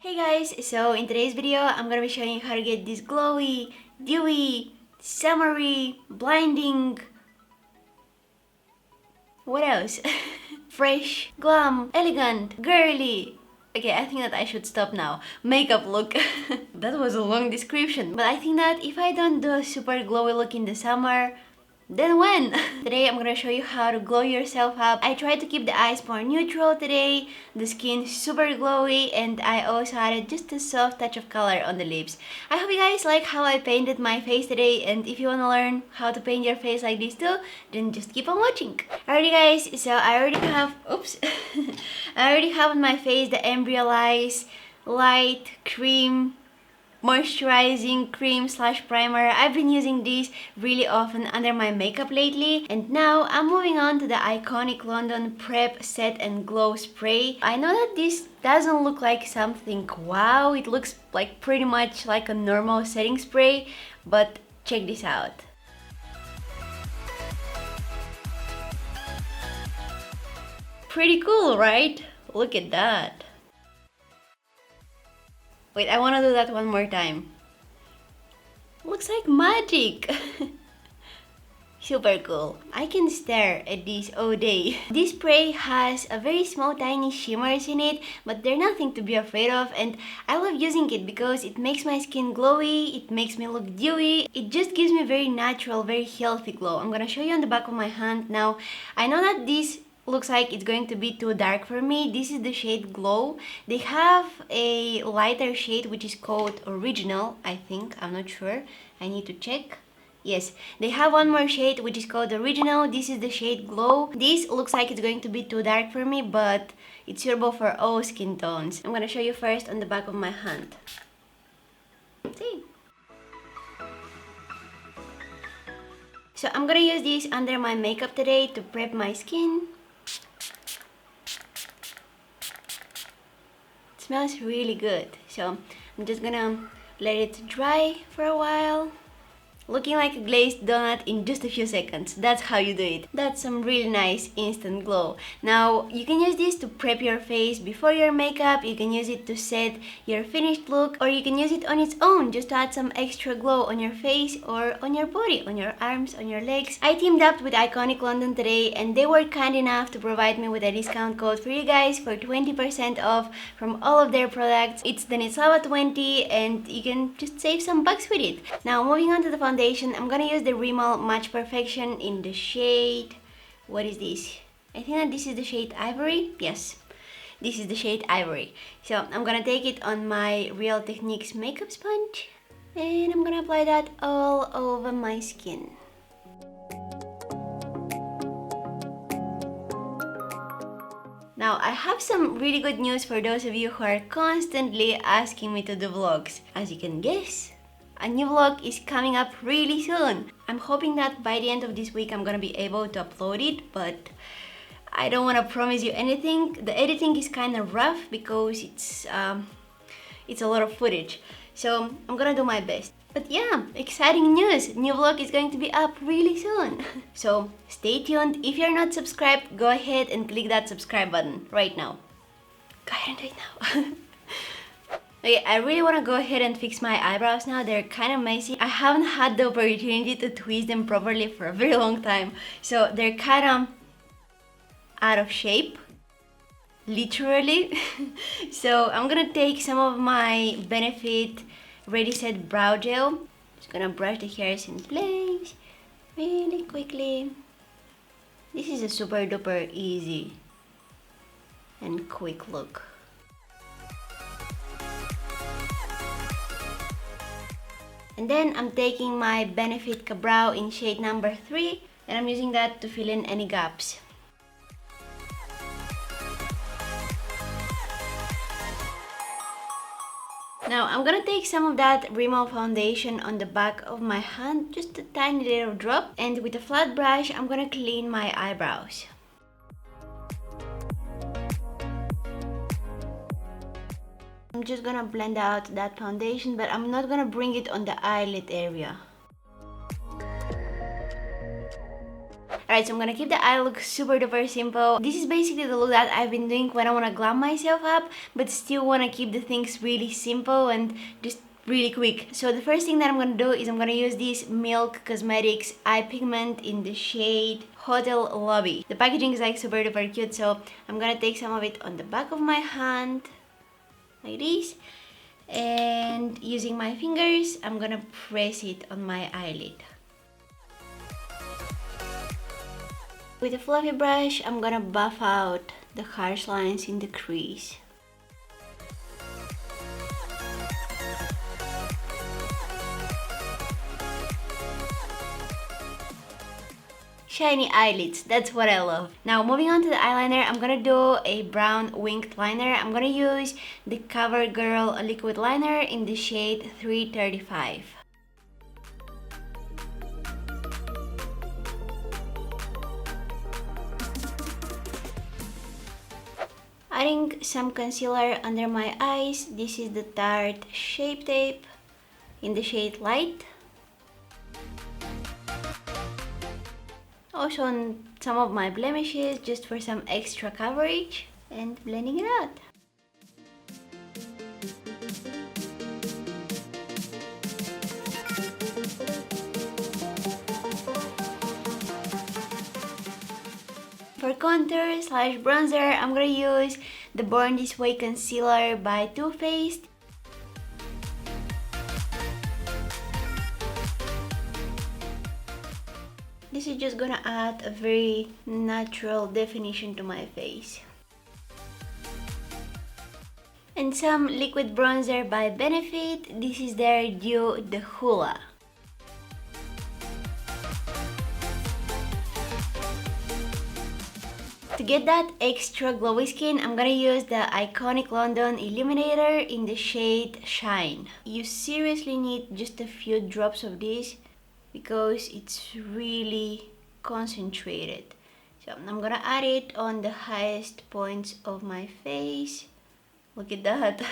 Hey guys, so in today's video, I'm gonna be showing you how to get this glowy, dewy, summery, blinding, what else? Fresh, glam, elegant, girly. Okay, I think that I should stop now. Makeup look. That was a long description. But I think that if I don't do a super glowy look in the summer, then when? Today I'm gonna show you how to glow yourself up. I tried to keep the eyes more neutral today, the skin super glowy, and I also added just a soft touch of color on the lips. I hope you guys like how I painted my face today, and if you wanna learn how to paint your face like this too, then just keep on watching. Alrighty guys, so I already have, oops, I already have on my face the Embryolize Light Cream moisturizing cream slash primer. I've been using this really often under my makeup lately, and now I'm moving on to the iconic London Prep Set and Glow Spray. I know that this doesn't look like something wow, it looks like pretty much like a normal setting spray, but check this out. Pretty cool, right? Look at that. Wait, I want to do that one more time. Looks like magic! Super cool. I can stare at this all day. This spray has a very small tiny shimmers in it, but they're nothing to be afraid of, and I love using it because it makes my skin glowy, it makes me look dewy, it just gives me very natural, very healthy glow. I'm gonna show you on the back of my hand now. I know that this looks like it's going to be too dark for me. This is the shade Glow. They have a lighter shade which is called Original, I think. I'm not sure. I need to check. Yes, they have one more shade which is called Original. This is the shade Glow. This looks like it's going to be too dark for me, but it's suitable for all skin tones. I'm gonna show you first on the back of my hand. See? So I'm gonna use this under my makeup today to prep my skin. Smells really good, so I'm just gonna let it dry for a while. Looking like a glazed donut in just a few seconds. That's how you do it. That's some really nice instant glow. Now, you can use this to prep your face before your makeup, you can use it to set your finished look, or you can use it on its own just to add some extra glow on your face or on your body, on your arms, on your legs. I teamed up with Iconic London today, and they were kind enough to provide me with a discount code for you guys for 20% off from all of their products. It's the Nitsawa20, and you can just save some bucks with it. Now, moving on to the foundation, I'm gonna use the Rimmel Match Perfection in the shade, what is this? I think that this is the shade Ivory. Yes, this is the shade Ivory. So I'm gonna take it on my Real Techniques makeup sponge, and I'm gonna apply that all over my skin. Now, I have some really good news for those of you who are constantly asking me to do vlogs. As you can guess, a new vlog is coming up really soon. I'm hoping that by the end of this week I'm gonna be able to upload it, but I don't want to promise you anything. The editing is kind of rough because it's a lot of footage, so I'm gonna do my best. But yeah, exciting news! New vlog is going to be up really soon. So stay tuned. If you're not subscribed, go ahead and click that subscribe button right now. Go ahead and do it now. Okay, I really want to go ahead and fix my eyebrows now. They're kind of messy. I haven't had the opportunity to twist them properly for a very long time. So they're kind of out of shape, literally. So I'm gonna take some of my Benefit Ready Set Brow Gel. Just gonna brush the hairs in place really quickly. This is a super duper easy and quick look. And then I'm taking my Benefit Ka-Brow in shade number 3, and I'm using that to fill in any gaps. Now I'm gonna take some of that Rimmel foundation on the back of my hand, just a tiny little drop, and with a flat brush I'm gonna clean my eyebrows. I'm just gonna blend out that foundation, but I'm not gonna bring it on the eyelid area. Alright, so I'm gonna keep the eye look super duper simple. This is basically the look that I've been doing when I wanna glam myself up, but still wanna keep the things really simple and just really quick. So the first thing that I'm gonna do is I'm gonna use this Milk Cosmetics eye pigment in the shade Hotel Lobby. The packaging is like super duper cute, so I'm gonna take some of it on the back of my hand, like this. And using my fingers, I'm gonna press it on my eyelid. With a fluffy brush, I'm gonna buff out the harsh lines in the crease. Shiny eyelids, that's what I love. Now moving on to the eyeliner, I'm gonna do a brown winged liner. I'm gonna use the CoverGirl liquid liner in the shade 335. Adding some concealer under my eyes. This is the Tarte Shape Tape in the shade Light. Also on some of my blemishes, just for some extra coverage, and blending it out. For contour / bronzer, I'm gonna use the Born This Way concealer by Too Faced. This is just gonna add a very natural definition to my face. And some liquid bronzer by Benefit. This is their Dew the Hula. To get that extra glowy skin, I'm gonna use the iconic London Illuminator in the shade Shine. You seriously need just a few drops of this because it's really concentrated. So I'm gonna add it on the highest points of my face. Look at that.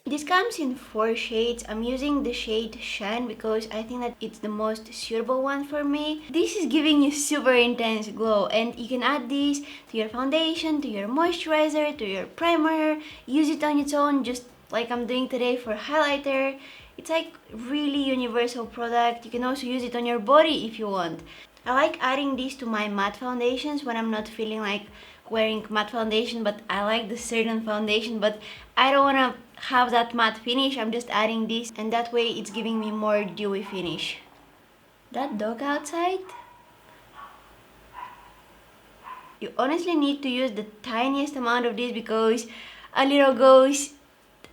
This comes in 4 shades. I'm using the shade Shine because I think that it's the most suitable one for me. This is giving you super intense glow, and you can add this to your foundation, to your moisturizer, to your primer. Use it on its own, just like I'm doing today for highlighter. It's like really universal product. You can also use it on your body if you want. I like adding this to my matte foundations when I'm not feeling like wearing matte foundation, but I like the certain foundation, but I don't want to have that matte finish. I'm just adding this, and that way it's giving me more dewy finish. That dog outside? You honestly need to use the tiniest amount of this because a little goes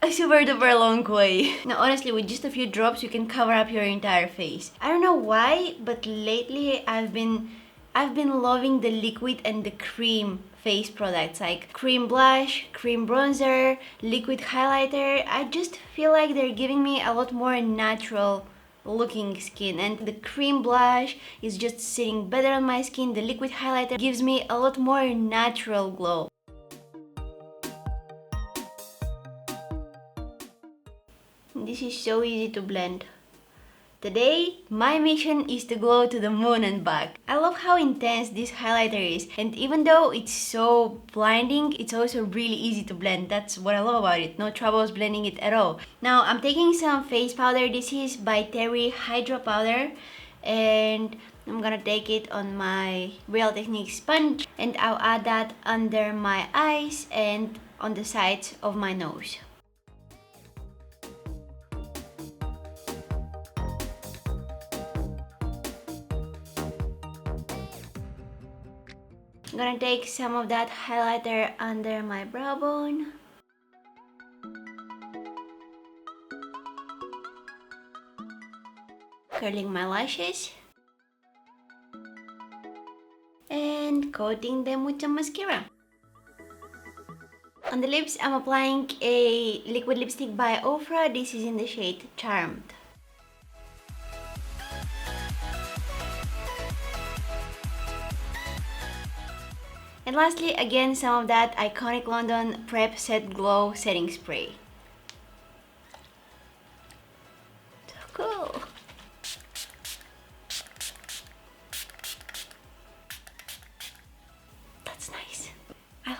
a super duper long way. Now honestly, with just a few drops you can cover up your entire face. I don't know why, but lately I've been loving the liquid and the cream face products, like cream blush, cream bronzer, liquid highlighter. I just feel like they're giving me a lot more natural looking skin, and the cream blush is just sitting better on my skin. The liquid highlighter gives me a lot more natural glow. This is so easy to blend. Today, my mission is to glow to the moon and back. I love how intense this highlighter is, and even though it's so blinding, it's also really easy to blend. That's what I love about it. No troubles blending it at all. Now, I'm taking some face powder. This is by Terry Hydra Powder, and I'm gonna take it on my Real Techniques sponge, and I'll add that under my eyes and on the sides of my nose. I'm gonna take some of that highlighter under my brow bone. Curling my lashes. And coating them with some mascara. On the lips, I'm applying a liquid lipstick by Ofra. This is in the shade Charmed. And lastly, again, some of that iconic London Prep Set Glow setting spray.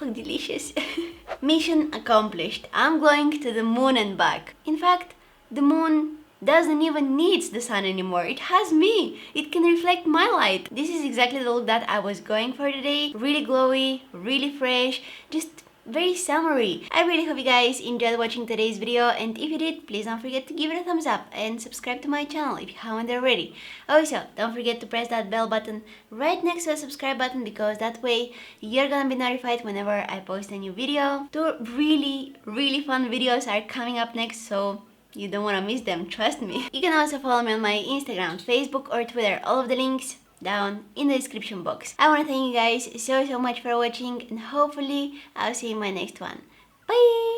Oh, delicious. Mission accomplished. I'm going to the moon and back. In fact, the moon doesn't even need the sun anymore. It has me. It can reflect my light. This is exactly the look that I was going for today. Really glowy, really fresh, just very summery. I really hope you guys enjoyed watching today's video, and if you did, please don't forget to give it a thumbs up and subscribe to my channel if you haven't already. Also, don't forget to press that bell button right next to the subscribe button, because that way you're gonna be notified whenever I post a new video. Two really fun videos are coming up next, so you don't want to miss them, trust me. You can also follow me on my Instagram, Facebook or Twitter. All of the links down in the description box. I want to thank you guys so much for watching, and hopefully I'll see you in my next one. Bye!